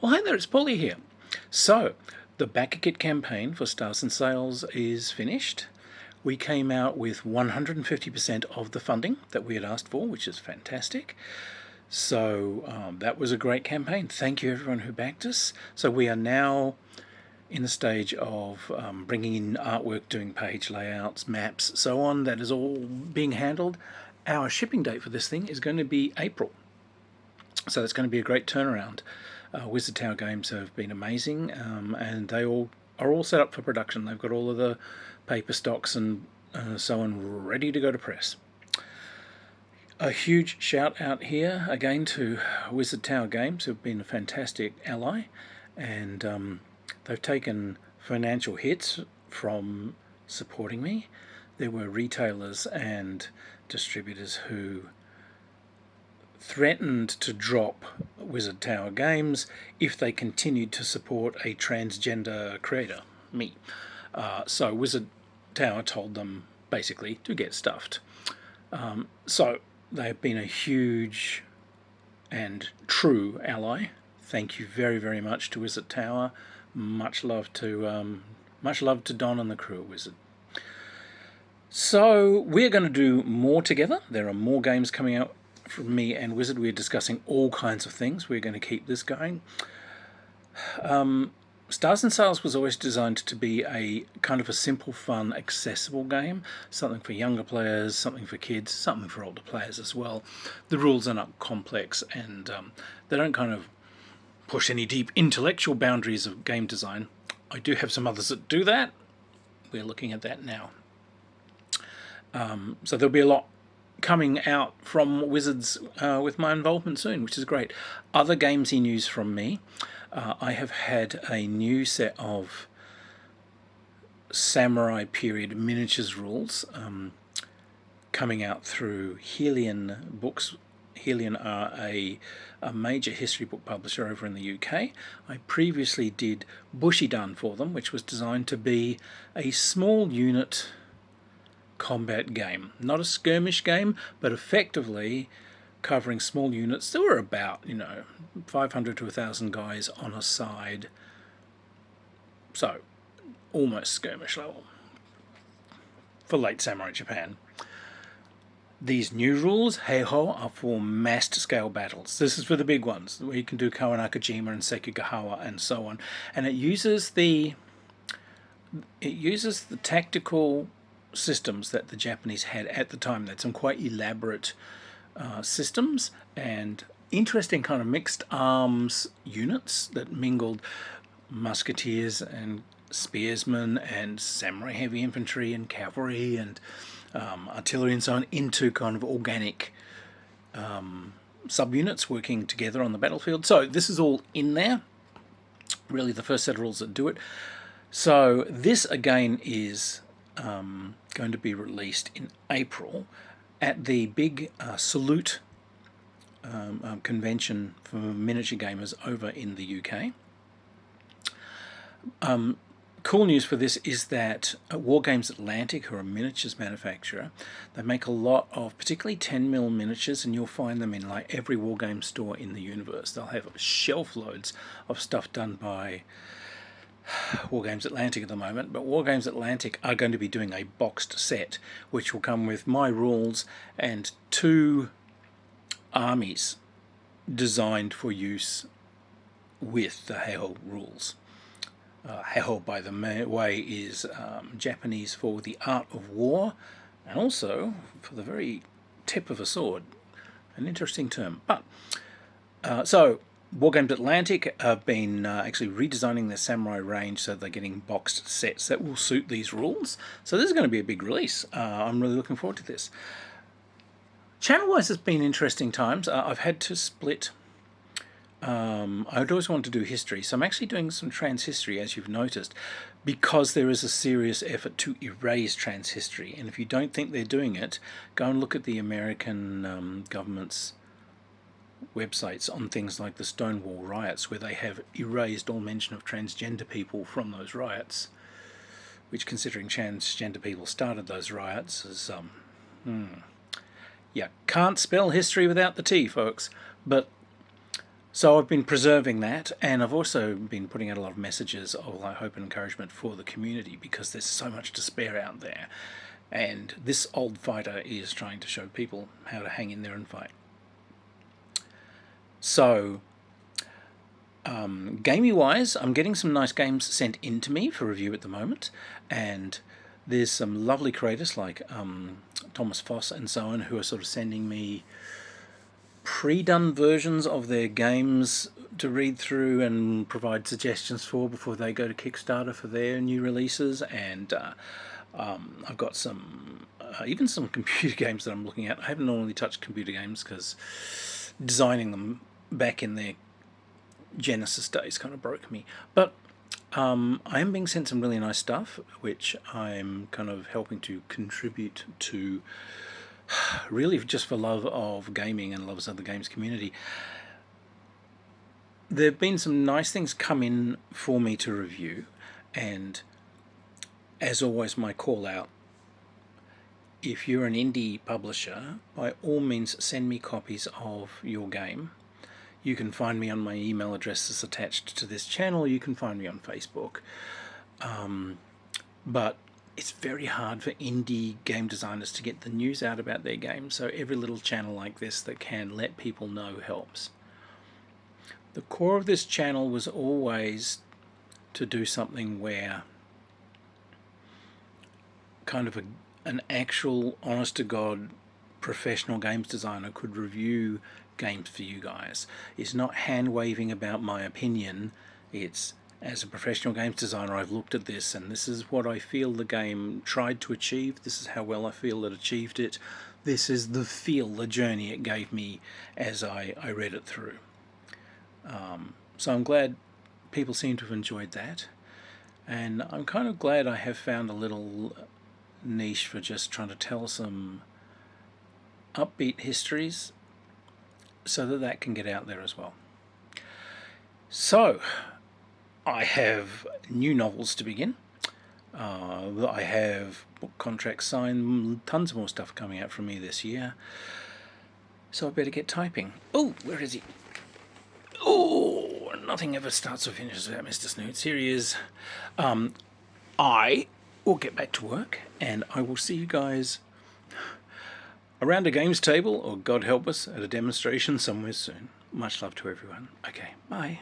Well, hi there, it's Paulie here. So, the Backerkit campaign for Stars and Sails is finished. We came out with 150% of the funding that we had asked for, which is fantastic. So that was a great campaign. Thank you everyone who backed us. So we are now in the stage of bringing in artwork, doing page layouts, maps, so on. That is all being handled. Our shipping date for this thing is going to be April. So that's going to be a great turnaround. Wizard Tower Games have been amazing, and they all are all set up for production. They've got all of the paper stocks and so on ready to go to press. A huge shout out here again to Wizard Tower Games, who've been a fantastic ally, and they've taken financial hits from supporting me. There were retailers and distributors who threatened to drop Wizard Tower Games if they continued to support a transgender creator, me. So Wizard Tower told them basically to get stuffed. So they've been a huge and true ally. Thank you very, very much to Wizard Tower. Much love to Don and the crew at Wizard. So we're going to do more together. There are more games coming out from me and Wizard. We're discussing all kinds of things. We're going to keep this going. Stars and Sails was always designed to be a kind of a simple, fun, accessible game. Something for younger players, something for kids, something for older players as well. The rules are not complex, and they don't kind of push any deep intellectual boundaries of game design. I do have some others that do that. We're looking at that now. So there'll be a lot coming out from Wizards with my involvement soon, which is great. Other gamesy news from me. I have had a new set of Samurai period miniatures rules coming out through Helion books. Helion are a major history book publisher over in the UK. I previously did Bushidan for them, which was designed to be a small unit combat game. Not a skirmish game, but effectively covering small units. There were about, 500 to 1,000 guys on a side. So, almost skirmish level for late Samurai Japan. These new rules, Heiho, are for massed scale battles. This is for the big ones, where you can do Kawanakajima and Sekigahara and so on. And it uses the tactical systems that the Japanese had at the time. They had some quite elaborate systems and interesting kind of mixed arms units that mingled musketeers and spearsmen and samurai heavy infantry and cavalry and artillery and so on into kind of organic subunits working together on the battlefield. So this is all in there. Really the first set of rules that do it. So this again is going to be released in April at the big Salute convention for miniature gamers over in the UK. Cool news for this is that Wargames Atlantic, who are a miniatures manufacturer, they make a lot of particularly 10mm miniatures, and you'll find them in like every Wargame store in the universe. They'll have shelf loads of stuff done by Wargames Atlantic at the moment, but Wargames Atlantic are going to be doing a boxed set which will come with my rules and 2 armies designed for use with the Heiho rules. Heiho, by the way, is Japanese for the art of war, and also for the very tip of a sword. An interesting term. But so Wargames Atlantic have been actually redesigning their samurai range, so they're getting boxed sets that will suit these rules. So this is going to be a big release. I'm really looking forward to this. Channel-wise, it's been interesting times. I've had to split. I'd always wanted to do history, so I'm actually doing some trans history, as you've noticed, because there is a serious effort to erase trans history. And if you don't think they're doing it, go and look at the American government's websites on things like the Stonewall riots, where they have erased all mention of transgender people from those riots, which, considering transgender people started those riots, is you can't spell history without the T, folks. But So I've been preserving that, and I've also been putting out a lot of messages of like hope and encouragement for the community, because there's so much despair out there, and this old fighter is trying to show people how to hang in there and fight. So, gamey wise, I'm getting some nice games sent in to me for review at the moment, and there's some lovely creators like Thomas Foss and so on, who are sort of sending me pre-done versions of their games to read through and provide suggestions for before they go to Kickstarter for their new releases. And I've got some even some computer games that I'm looking at. I haven't normally touched computer games because designing them back in their Genesis days kind of broke me. But I am being sent some really nice stuff, which I'm kind of helping to contribute to, really just for love of gaming and loves of the games community. There have been some nice things come in for me to review, and as always, my call out: if you're an indie publisher, by all means send me copies of your game. You can find me on my email address that's attached to this channel. You can find me on Facebook. But it's very hard for indie game designers to get the news out about their games, so every little channel like this that can let people know helps. The core of this channel was always to do something where kind of an actual honest-to-God professional games designer could review games for you guys. It's not hand-waving about my opinion. It's, as a professional games designer, I've looked at this and this is what I feel the game tried to achieve. This is how well I feel it achieved it. This is the feel, the journey it gave me as I read it through. So I'm glad people seem to have enjoyed that. And I'm kind of glad I have found a little niche for just trying to tell some upbeat histories so that can get out there as well. So, I have new novels to begin. I have book contracts signed, tons more stuff coming out from me this year. So I better get typing. Oh, where is he? Oh, nothing ever starts or finishes without Mr. Snoots. Here he is. I will get back to work, and I will see you guys around a games table, or God help us, at a demonstration somewhere soon. Much love to everyone. Okay, bye.